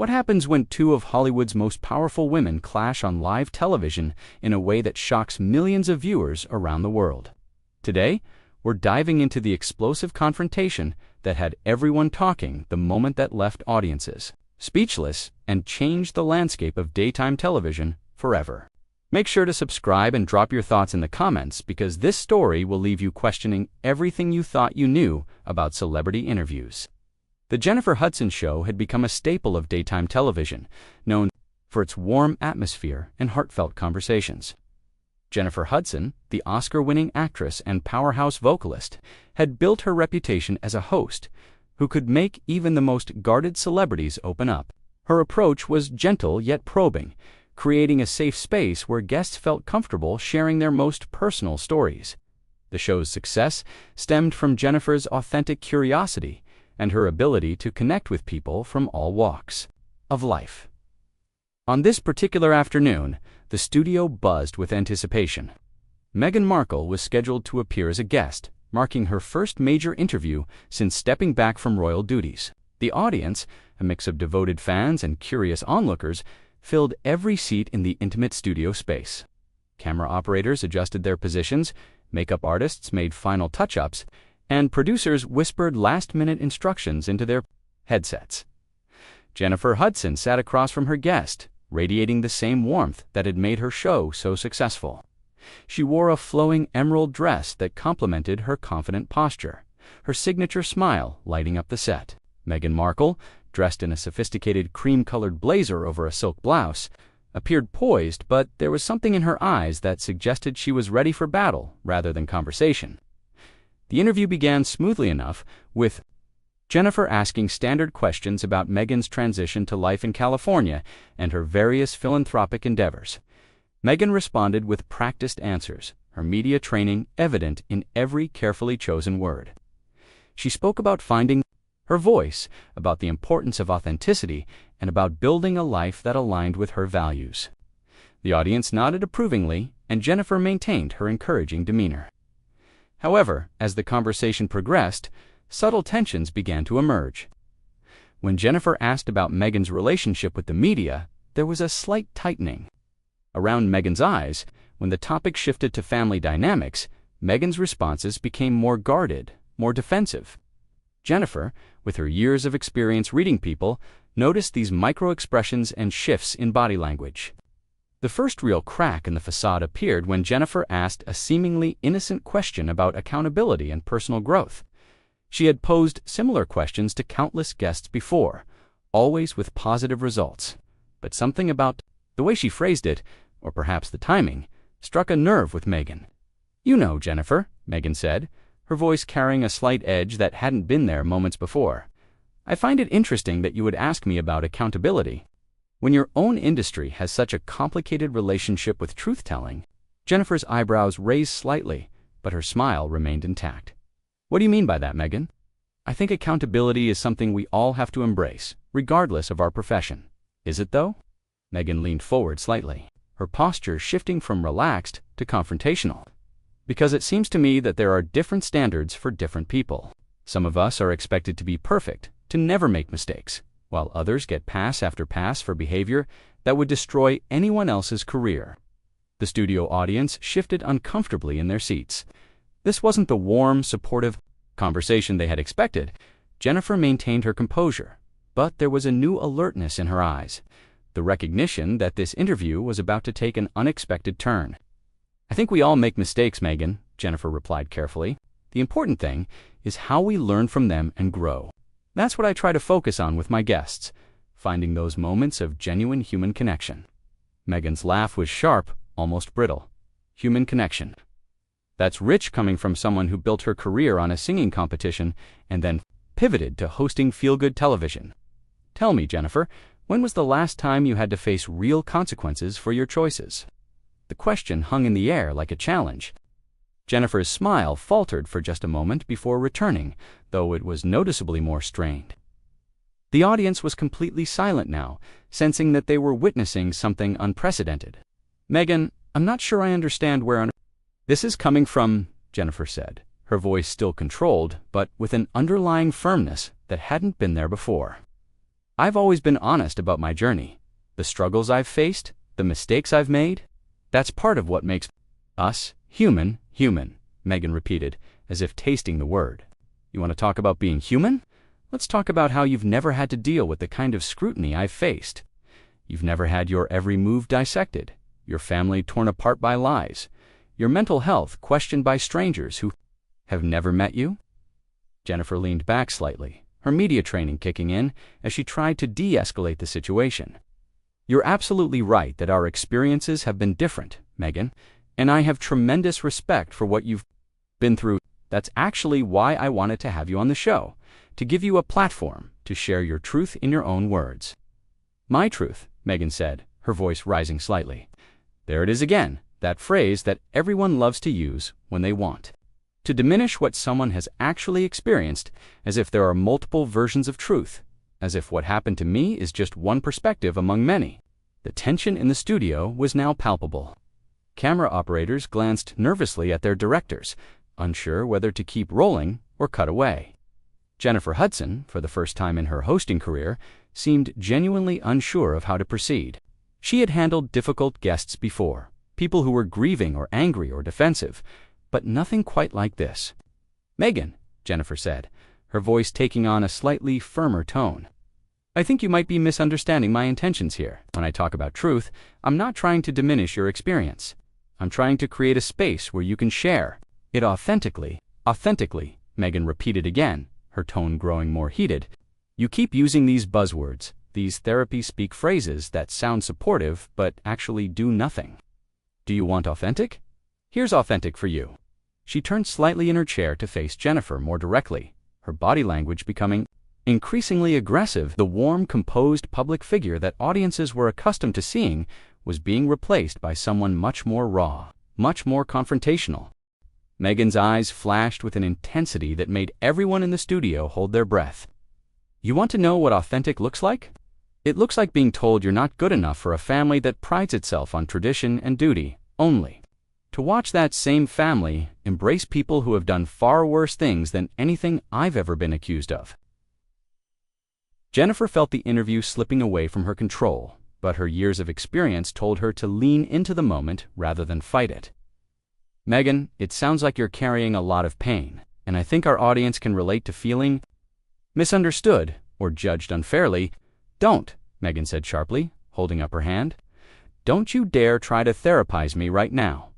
What happens when two of Hollywood's most powerful women clash on live television in a way that shocks millions of viewers around the world? Today, we're diving into the explosive confrontation that had everyone talking the moment that left audiences speechless and changed the landscape of daytime television forever. Make sure to subscribe and drop your thoughts in the comments, because this story will leave you questioning everything you thought you knew about celebrity interviews. The Jennifer Hudson Show had become a staple of daytime television, known for its warm atmosphere and heartfelt conversations. Jennifer Hudson, the Oscar-winning actress and powerhouse vocalist, had built her reputation as a host who could make even the most guarded celebrities open up. Her approach was gentle yet probing, creating a safe space where guests felt comfortable sharing their most personal stories. The show's success stemmed from Jennifer's authentic curiosity and her ability to connect with people from all walks of life. On this particular afternoon, the studio buzzed with anticipation. Meghan Markle was scheduled to appear as a guest, marking her first major interview since stepping back from royal duties. The audience, a mix of devoted fans and curious onlookers, filled every seat in the intimate studio space. Camera operators adjusted their positions, makeup artists made final touch-ups, and producers whispered last-minute instructions into their headsets. Jennifer Hudson sat across from her guest, radiating the same warmth that had made her show so successful. She wore a flowing emerald dress that complemented her confident posture, her signature smile lighting up the set. Meghan Markle, dressed in a sophisticated cream-colored blazer over a silk blouse, appeared poised, but there was something in her eyes that suggested she was ready for battle rather than conversation. The interview began smoothly enough, with Jennifer asking standard questions about Meghan's transition to life in California and her various philanthropic endeavors. Meghan responded with practiced answers, her media training evident in every carefully chosen word. She spoke about finding her voice, about the importance of authenticity, and about building a life that aligned with her values. The audience nodded approvingly, and Jennifer maintained her encouraging demeanor. However, as the conversation progressed, subtle tensions began to emerge. When Jennifer asked about Meghan's relationship with the media, there was a slight tightening around Meghan's eyes. When the topic shifted to family dynamics, Meghan's responses became more guarded, more defensive. Jennifer, with her years of experience reading people, noticed these micro-expressions and shifts in body language. The first real crack in the facade appeared when Jennifer asked a seemingly innocent question about accountability and personal growth. She had posed similar questions to countless guests before, always with positive results. But something about the way she phrased it, or perhaps the timing, struck a nerve with Meghan. "You know, Jennifer," Meghan said, her voice carrying a slight edge that hadn't been there moments before. "I find it interesting that you would ask me about accountability. When your own industry has such a complicated relationship with truth-telling." Jennifer's eyebrows raised slightly, but her smile remained intact. "What do you mean by that, Meghan?" "I think accountability is something we all have to embrace, regardless of our profession." "Is it, though?" Meghan leaned forward slightly, her posture shifting from relaxed to confrontational. "Because it seems to me that there are different standards for different people. Some of us are expected to be perfect, to never make mistakes, while others get pass after pass for behavior that would destroy anyone else's career." The studio audience shifted uncomfortably in their seats. This wasn't the warm, supportive conversation they had expected. Jennifer maintained her composure, but there was a new alertness in her eyes, the recognition that this interview was about to take an unexpected turn. "I think we all make mistakes, Meghan," Jennifer replied carefully. "The important thing is how we learn from them and grow. That's what I try to focus on with my guests, finding those moments of genuine human connection." Meghan's laugh was sharp, almost brittle. Human connection. That's rich coming from someone who built her career on a singing competition and then pivoted to hosting feel-good television. "Tell me, Jennifer, when was the last time you had to face real consequences for your choices?" The question hung in the air like a challenge. Jennifer's smile faltered for just a moment before returning, though it was noticeably more strained. The audience was completely silent now, sensing that they were witnessing something unprecedented. "Meghan, I'm not sure I understand where on this is coming from," Jennifer said, her voice still controlled, but with an underlying firmness that hadn't been there before. I've always been honest about my journey. The struggles I've faced, the mistakes I've made, that's part of what makes us human, Meghan repeated, as if tasting the word. You want to talk about being human? Let's talk about how you've never had to deal with the kind of scrutiny I've faced. You've never had your every move dissected, your family torn apart by lies, your mental health questioned by strangers who have never met you? Jennifer leaned back slightly, her media training kicking in as she tried to de-escalate the situation. You're absolutely right that our experiences have been different, Meghan, and I have tremendous respect for what you've been through. That's actually why I wanted to have you on the show, to give you a platform to share your truth in your own words. My truth, Meghan said, her voice rising slightly. There it is again, that phrase that everyone loves to use when they want to diminish what someone has actually experienced, as if there are multiple versions of truth, as if what happened to me is just one perspective among many. The tension in the studio was now palpable. Camera operators glanced nervously at their directors, unsure whether to keep rolling or cut away. Jennifer Hudson, for the first time in her hosting career, seemed genuinely unsure of how to proceed. She had handled difficult guests before, people who were grieving or angry or defensive, but nothing quite like this. Meghan, Jennifer said, her voice taking on a slightly firmer tone. I think you might be misunderstanding my intentions here. When I talk about truth, I'm not trying to diminish your experience. I'm trying to create a space where you can share it authentically, Meghan repeated again, her tone growing more heated. You keep using these buzzwords, these therapy-speak phrases that sound supportive but actually do nothing. Do you want authentic? Here's authentic for you. She turned slightly in her chair to face Jennifer more directly, her body language becoming increasingly aggressive. The warm, composed public figure that audiences were accustomed to seeing was being replaced by someone much more raw, much more confrontational. Meghan's eyes flashed with an intensity that made everyone in the studio hold their breath. You want to know what authentic looks like? It looks like being told you're not good enough for a family that prides itself on tradition and duty only. To watch that same family embrace people who have done far worse things than anything I've ever been accused of. Jennifer felt the interview slipping away from her control, but her years of experience told her to lean into the moment rather than fight it. Meghan, it sounds like you're carrying a lot of pain, and I think our audience can relate to feeling misunderstood or judged unfairly. Don't, Meghan said sharply, holding up her hand. Don't you dare try to therapize me right now.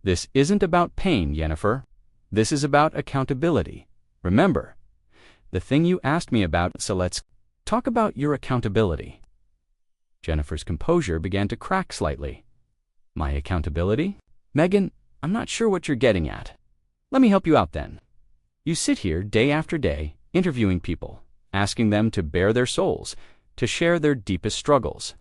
This isn't about pain, Jennifer. This is about accountability. Remember, the thing you asked me about, so let's talk about your accountability. Jennifer's composure began to crack slightly. My accountability? Meghan, I'm not sure what you're getting at. Let me help you out then. You sit here day after day, interviewing people, asking them to bare their souls, to share their deepest struggles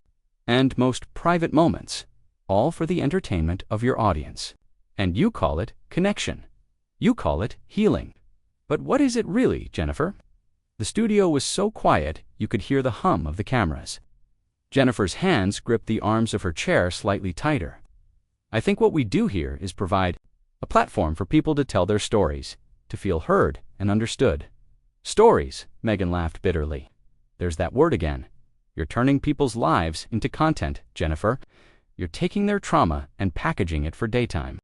and most private moments, all for the entertainment of your audience. And you call it connection. You call it healing. But what is it really, Jennifer? The studio was so quiet you could hear the hum of the cameras. Jennifer's hands gripped the arms of her chair slightly tighter. I think what we do here is provide a platform for people to tell their stories, to feel heard and understood. Stories, Meghan laughed bitterly. There's that word again. You're turning people's lives into content, Jennifer. You're taking their trauma and packaging it for daytime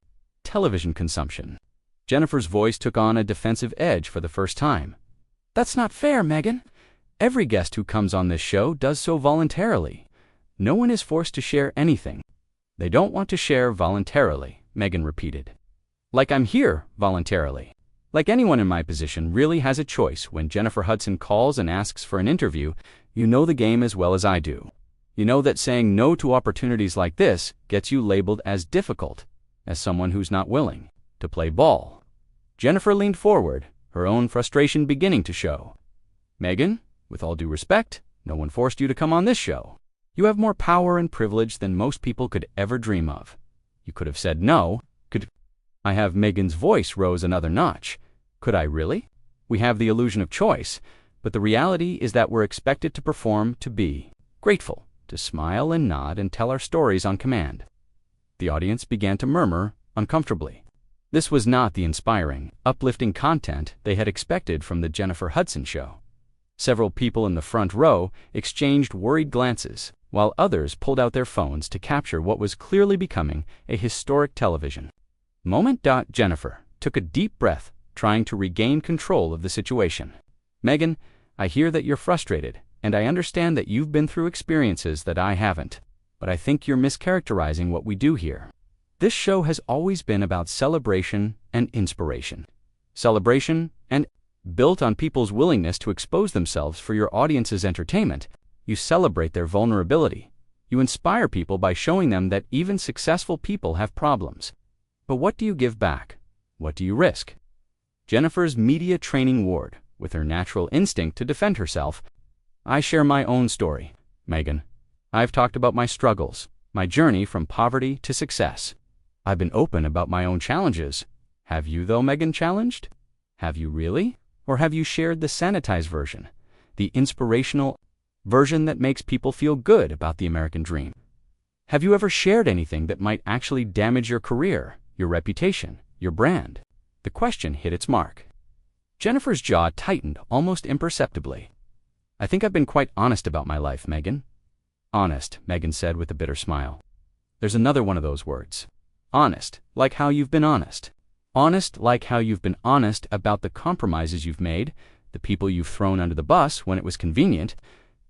television consumption. Jennifer's voice took on a defensive edge for the first time. That's not fair, Meghan. Every guest who comes on this show does so voluntarily. No one is forced to share anything. They don't want to share voluntarily, Meghan repeated. Like I'm here voluntarily. Like anyone in my position really has a choice. When Jennifer Hudson calls and asks for an interview, you know the game as well as I do. You know that saying no to opportunities like this gets you labeled as difficult, as someone who's not willing to play ball. Jennifer leaned forward, her own frustration beginning to show. Meghan, with all due respect, no one forced you to come on this show. You have more power and privilege than most people could ever dream of. You could have said no. I have Meghan's voice rose another notch. Could I really? We have the illusion of choice, but the reality is that we're expected to perform, to be grateful, to smile and nod and tell our stories on command. The audience began to murmur uncomfortably. This was not the inspiring, uplifting content they had expected from the Jennifer Hudson Show. Several people in the front row exchanged worried glances, while others pulled out their phones to capture what was clearly becoming a historic television moment. Jennifer took a deep breath, trying to regain control of the situation. Meghan, I hear that you're frustrated, and I understand that you've been through experiences that I haven't, but I think you're mischaracterizing what we do here. This show has always been about celebration and inspiration. Celebration and built on people's willingness to expose themselves for your audience's entertainment. You celebrate their vulnerability. You inspire people by showing them that even successful people have problems. But what do you give back? What do you risk? Jennifer's media training ward, with her natural instinct to defend herself. I share my own story, Meghan. I've talked about my struggles, my journey from poverty to success. I've been open about my own challenges. Have you, though, Meghan? Challenged? Have you really? Or have you shared the sanitized version, the inspirational version that makes people feel good about the American dream? Have you ever shared anything that might actually damage your career, your reputation, your brand? The question hit its mark. Jennifer's jaw tightened almost imperceptibly. I think I've been quite honest about my life, Meghan. Honest, Meghan said with a bitter smile. There's another one of those words. Honest, like how you've been honest. Honest like how you've been honest about the compromises you've made, the people you've thrown under the bus when it was convenient.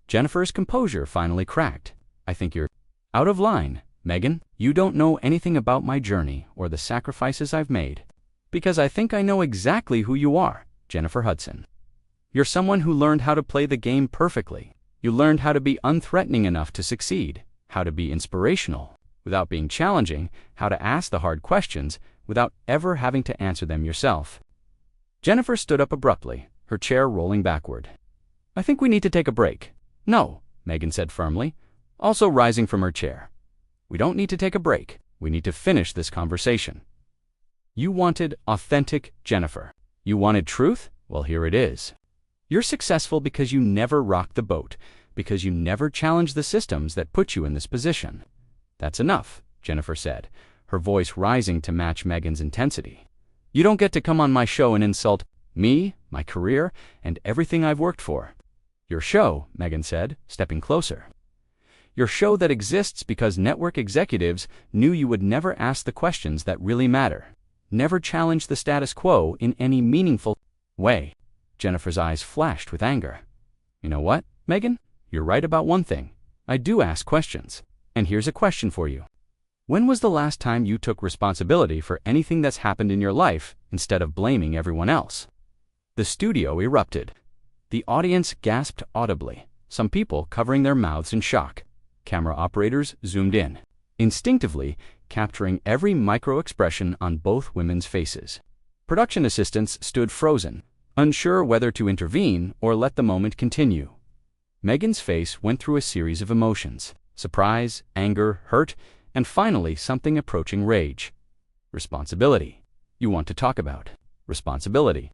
Jennifer's composure finally cracked. I think you're out of line, Meghan. You don't know anything about my journey or the sacrifices I've made. Because I think I know exactly who you are, Jennifer Hudson. You're someone who learned how to play the game perfectly. You learned how to be unthreatening enough to succeed, how to be inspirational without being challenging, how to ask the hard questions without ever having to answer them yourself. Jennifer stood up abruptly, her chair rolling backward. I think we need to take a break. No, Meghan said firmly, also rising from her chair. We don't need to take a break. We need to finish this conversation. You wanted authentic Jennifer. You wanted truth? Well, here it is. You're successful because you never rocked the boat, because you never challenged the systems that put you in this position. That's enough, Jennifer said, her voice rising to match Meghan's intensity. You don't get to come on my show and insult me, my career, and everything I've worked for. Your show, Meghan said, stepping closer. Your show that exists because network executives knew you would never ask the questions that really matter, never challenge the status quo in any meaningful way. Jennifer's eyes flashed with anger. You know what, Meghan? You're right about one thing. I do ask questions. And here's a question for you. When was the last time you took responsibility for anything that's happened in your life instead of blaming everyone else? The studio erupted. The audience gasped audibly, some people covering their mouths in shock. Camera operators zoomed in, instinctively capturing every micro-expression on both women's faces. Production assistants stood frozen, unsure whether to intervene or let the moment continue. Meghan's face went through a series of emotions: surprise, anger, hurt, and finally something approaching rage. Responsibility. You want to talk about responsibility.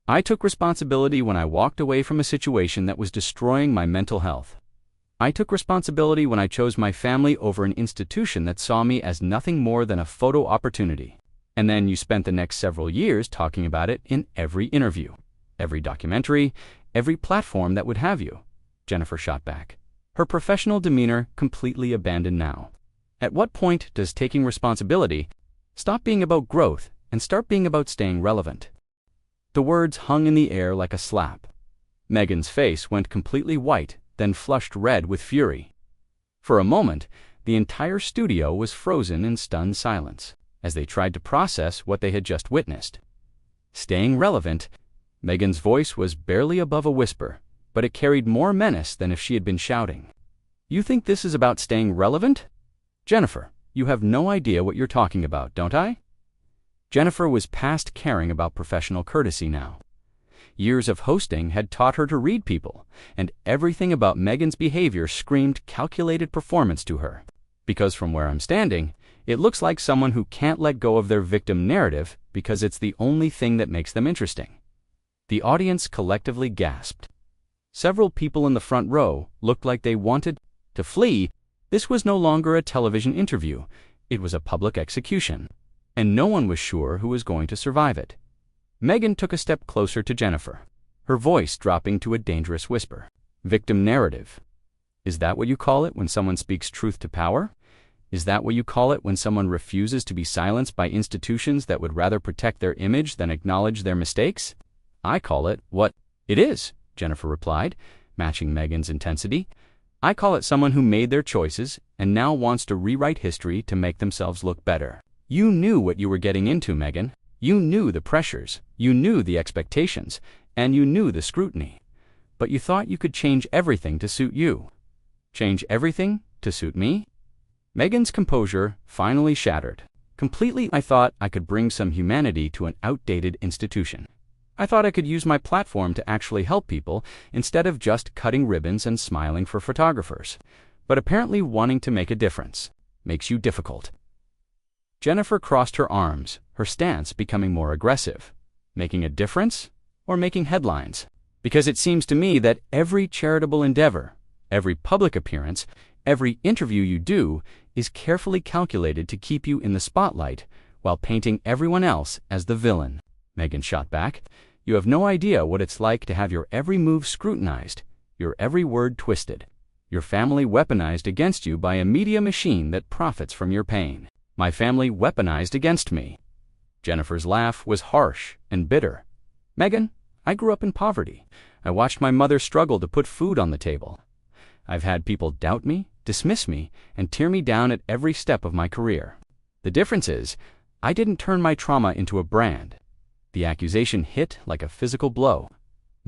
I took responsibility when I walked away from a situation that was destroying my mental health. I took responsibility when I chose my family over an institution that saw me as nothing more than a photo opportunity. And then you spent the next several years talking about it in every interview, every documentary, every platform that would have you. Jennifer shot back, her professional demeanor completely abandoned now. At what point does taking responsibility stop being about growth and start being about staying relevant? The words hung in the air like a slap. Meghan's face went completely white, then flushed red with fury. For a moment, the entire studio was frozen in stunned silence as they tried to process what they had just witnessed. Staying relevant, Meghan's voice was barely above a whisper, but it carried more menace than if she had been shouting. You think this is about staying relevant? Jennifer, you have no idea what you're talking about, don't I? Jennifer was past caring about professional courtesy now. Years of hosting had taught her to read people, and everything about Meghan's behavior screamed calculated performance to her. Because from where I'm standing, it looks like someone who can't let go of their victim narrative because it's the only thing that makes them interesting. The audience collectively gasped. Several people in the front row looked like they wanted to flee. This was no longer a television interview. It was a public execution, and no one was sure who was going to survive it. Meghan took a step closer to Jennifer. her voice dropping to a dangerous whisper. Victim narrative. Is that what you call it when someone speaks truth to power? Is that what you call it when someone refuses to be silenced by institutions that would rather protect their image than acknowledge their mistakes? I call it what it is, Jennifer replied, matching Meghan's intensity. I call it someone who made their choices and now wants to rewrite history to make themselves look better. You knew what you were getting into, Meghan. You knew the pressures, you knew the expectations, and you knew the scrutiny. But you thought you could change everything to suit you. Change everything to suit me? Meghan's composure finally shattered. Completely, I thought I could bring some humanity to an outdated institution. I thought I could use my platform to actually help people instead of just cutting ribbons and smiling for photographers. But apparently wanting to make a difference makes you difficult. Jennifer crossed her arms, her stance becoming more aggressive. Making a difference or making headlines? Because it seems to me that every charitable endeavor, every public appearance, every interview you do is carefully calculated to keep you in the spotlight while painting everyone else as the villain. Meghan shot back. You have no idea what it's like to have your every move scrutinized, your every word twisted, your family weaponized against you by a media machine that profits from your pain. My family weaponized against me. Jennifer's laugh was harsh and bitter. Meghan, I grew up in poverty. I watched my mother struggle to put food on the table. I've had people doubt me, dismiss me, and tear me down at every step of my career. The difference is, I didn't turn my trauma into a brand. The accusation hit like a physical blow.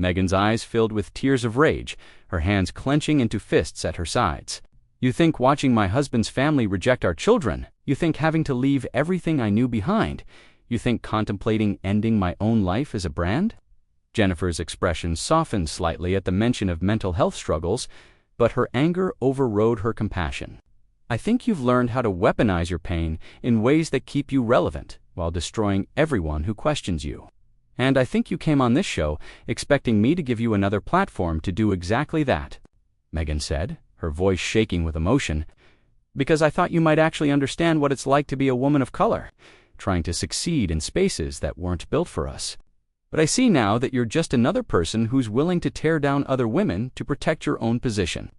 Meghan's eyes filled with tears of rage, her hands clenching into fists at her sides. You think watching my husband's family reject our children, you think having to leave everything I knew behind, you think contemplating ending my own life is a brand? Jennifer's expression softened slightly at the mention of mental health struggles, but her anger overrode her compassion. I think you've learned how to weaponize your pain in ways that keep you relevant while destroying everyone who questions you. And I think you came on this show expecting me to give you another platform to do exactly that, Meghan said, her voice shaking with emotion, because I thought you might actually understand what it's like to be a woman of color, trying to succeed in spaces that weren't built for us. But I see now that you're just another person who's willing to tear down other women to protect your own position.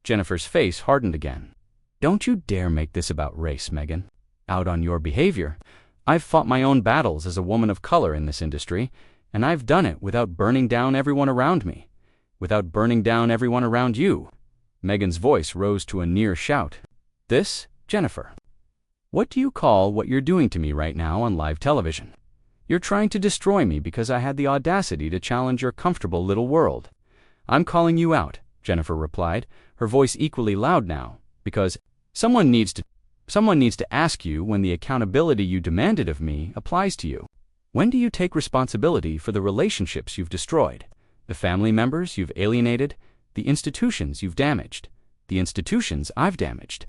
Jennifer's face hardened again. Don't you dare make this about race, Meghan. Out on your behavior. I've fought my own battles as a woman of color in this industry, and I've done it without burning down everyone around me, without burning down everyone around you. Meghan's voice rose to a near shout. This, Jennifer. What do you call what you're doing to me right now on live television? You're trying to destroy me because I had the audacity to challenge your comfortable little world. I'm calling you out, Jennifer replied, her voice equally loud now, because someone needs to ask you when the accountability you demanded of me applies to you. When do you take responsibility for the relationships you've destroyed, the family members you've alienated, the institutions you've damaged, the institutions I've damaged?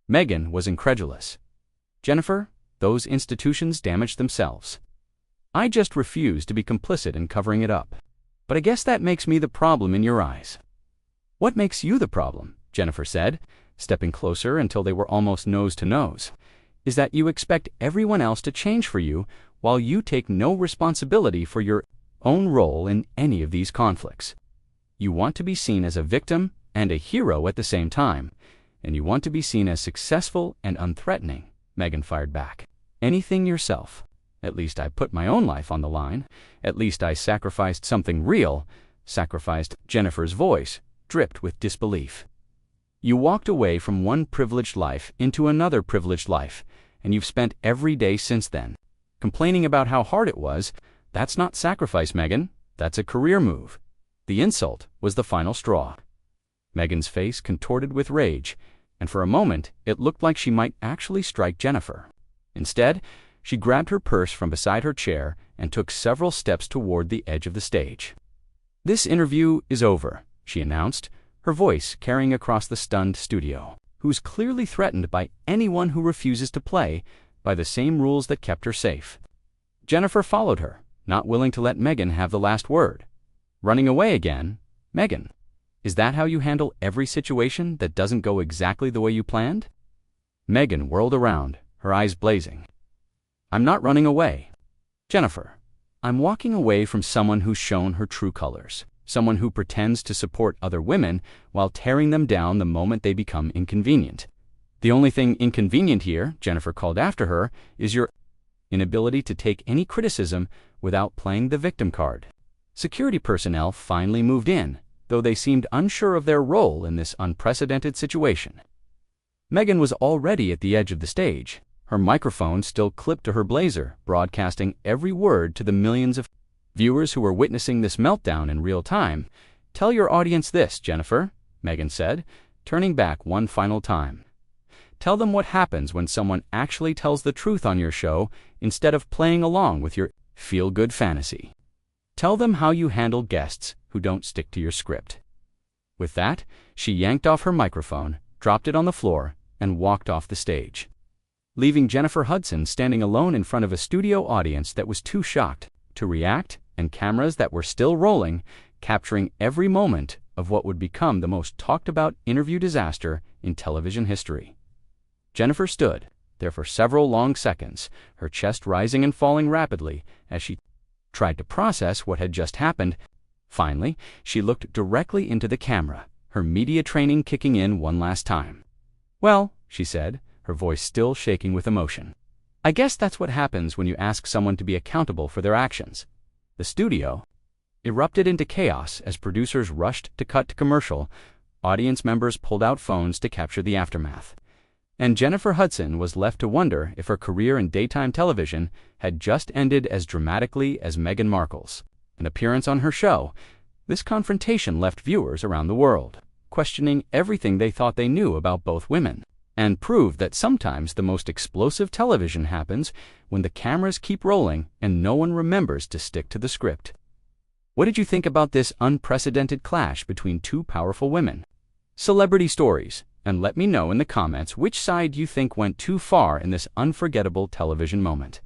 Meghan was incredulous. Jennifer, those institutions damaged themselves. I just refuse to be complicit in covering it up. But I guess that makes me the problem in your eyes. What makes you the problem? Jennifer said, stepping closer until they were almost nose to nose. Is that you expect everyone else to change for you while you take no responsibility for your own role in any of these conflicts. You want to be seen as a victim and a hero at the same time, and you want to be seen as successful and unthreatening, Meghan fired back. Anything yourself. At least I put my own life on the line. At least I sacrificed something real. Sacrificed. Jennifer's voice dripped with disbelief. You walked away from one privileged life into another privileged life, and you've spent every day since then complaining about how hard it was. That's not sacrifice, Meghan. That's a career move. The insult was the final straw. Meghan's face contorted with rage, and for a moment it looked like she might actually strike Jennifer. Instead, she grabbed her purse from beside her chair and took several steps toward the edge of the stage. This interview is over, she announced, her voice carrying across the stunned studio, who's clearly threatened by anyone who refuses to play by the same rules that kept her safe. Jennifer followed her, not willing to let Meghan have the last word. Running away again? Meghan, is that how you handle every situation that doesn't go exactly the way you planned? Meghan whirled around, her eyes blazing. I'm not running away. Jennifer, I'm walking away from someone who's shown her true colors, someone who pretends to support other women while tearing them down the moment they become inconvenient. The only thing inconvenient here, Jennifer called after her, is your inability to take any criticism without playing the victim card. Security personnel finally moved in, though they seemed unsure of their role in this unprecedented situation. Meghan was already at the edge of the stage, her microphone still clipped to her blazer, broadcasting every word to the millions of viewers who were witnessing this meltdown in real time. "Tell your audience this, Jennifer," Meghan said, turning back one final time. "Tell them what happens when someone actually tells the truth on your show instead of playing along with your feel-good fantasy. Tell them how you handle guests who don't stick to your script." With that, she yanked off her microphone, dropped it on the floor, and walked off the stage, leaving Jennifer Hudson standing alone in front of a studio audience that was too shocked to react and cameras that were still rolling, capturing every moment of what would become the most talked-about interview disaster in television history. Jennifer stood there for several long seconds, her chest rising and falling rapidly as she tried to process what had just happened. Finally, she looked directly into the camera, her media training kicking in one last time. "Well," she said, her voice still shaking with emotion, "I guess that's what happens when you ask someone to be accountable for their actions." The studio erupted into chaos as producers rushed to cut to commercial, audience members pulled out phones to capture the aftermath, and Jennifer Hudson was left to wonder if her career in daytime television had just ended as dramatically as Meghan Markle's. An appearance on her show, this confrontation left viewers around the world questioning everything they thought they knew about both women, and proved that sometimes the most explosive television happens when the cameras keep rolling and no one remembers to stick to the script. What did you think about this unprecedented clash between two powerful women? Celebrity stories, and let me know in the comments which side you think went too far in this unforgettable television moment.